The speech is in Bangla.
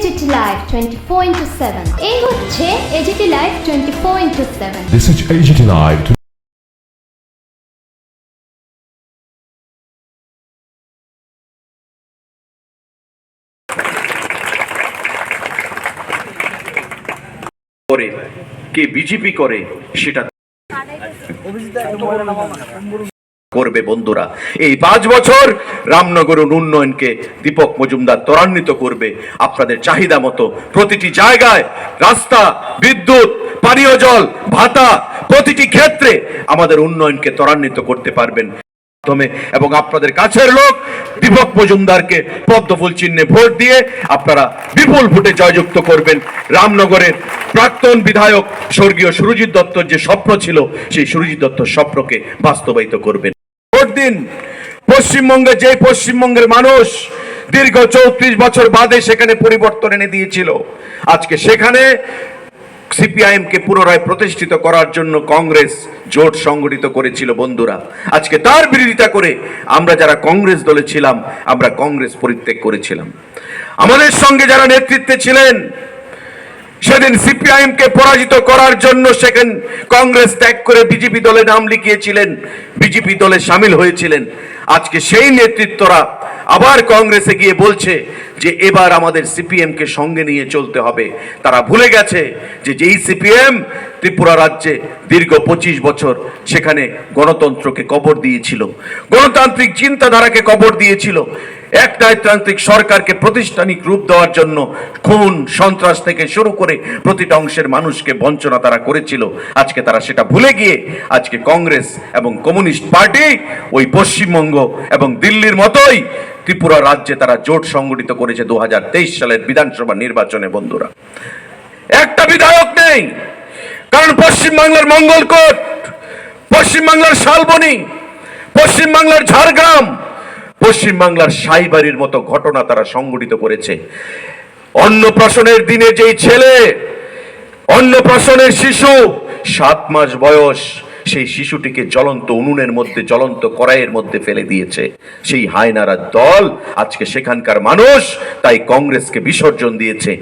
AGT Live 24/7 এই হচ্ছে AGT Live 24/7 This is AGT Live. করে কে বিজেপি করে সেটা করবে বন্ধুরা। এই 5 বছর রামনগরের উন্নয়নকে দীপক মজুমদার ত্বরান্বিত করবে। আপনাদের চাহিদা মতো প্রতিটি জায়গায় রাস্তা, বিদ্যুৎ, পানীয় জল, ভাতা, প্রতিটি ক্ষেত্রে আমাদের উন্নয়নকে ত্বরান্বিত করতে পারবেন এবং আপনাদের কাছের লোক দীপক মজুমদারকে পদ্মফুল চিহ্নে ভোট দিয়ে আপনারা বিপুল ভোটে জয়যুক্ত করবেন। রামনগরের প্রাক্তন বিধায়ক স্বর্গীয় সুরজিৎ দত্তর যে স্বপ্ন ছিল সেই সুরজিৎ দত্তর স্বপ্নকে বাস্তবায়িত করবেন। ভোট দিন। পশ্চিমবঙ্গের মানুষ দীর্ঘ 34 বছর বাদে সেখানে পরিবর্তন এনে দিয়েছিল। আজকে সেখানে সিপিআইএম কে পুনরায় প্রতিষ্ঠিত করার জন্য কংগ্রেস জোট সংগঠিত করেছিল বন্ধুরা। আজকে তার বিরোধিতা করে আমরা যারা কংগ্রেস দলে ছিলাম আমরা কংগ্রেস পরিত্যাগ করেছিলাম। আমাদের সঙ্গে যারা নেতৃত্বে ছিলেন সেদিন সিপিআইএম কে পরাজিত করার জন্য সেখানে কংগ্রেস ত্যাগ করে বিজেপি দলে নাম লিখিয়েছিলেন, বিজেপি দলে সামিল হয়েছিলেন। আজকে সেই নেতৃত্বরা আবার কংগ্রেসে গিয়ে বলছে যে এবার আমাদের সিপিএম কে সঙ্গে নিয়ে চলতে হবে। তারা ভুলে গেছে যে যেই সিপিএম ত্রিপুরা রাজ্যে দীর্ঘ 25 বছর সেখানে গণতন্ত্রকে কবর দিয়েছিল, গণতান্ত্রিক চিন্তাধারাকে কবর দিয়েছিল, একনায়কতান্ত্রিক সরকারকে প্রাতিষ্ঠানিক রূপ দেওয়ার জন্য খুন সন্ত্রাস থেকে শুরু করে প্রতিটা অংশের মানুষকে বঞ্চনা তারা করেছিল। আজকে তারা সেটা ভুলে গিয়ে আজকে কংগ্রেস এবং কমিউনিস্ট পার্টি ওই পশ্চিমবঙ্গ এবং দিল্লির মতোই ত্রিপুরা রাজ্যে তারা জোট সংগঠিত করেছে 2023 সালের বিধানসভা নির্বাচনে। বন্ধুরা, একটা বিধায়ক নেই, কারণ পশ্চিমবাংলার মঙ্গলকোট, পশ্চিমবাংলার শালবনী, পশ্চিমবাংলার ঝাড়গ্রাম, পশ্চিমবাংলার সাইবাড়ির মতো ঘটনা তারা সংগঠিত করেছে। অন্নপ্রাশনের দিনে যেই ছেলে, অন্নপ্রাশনের শিশু 7 মাস বয়স, সেই শিশুটিকে জ্বলন্ত উনুনের মধ্যে, জ্বলন্ত কড়াইয়ের মধ্যে ফেলে দিয়েছে সেই হায়নারা দল। আজকে সেখানকার মানুষ তাই কংগ্রেসকে বিসর্জন দিয়েছে।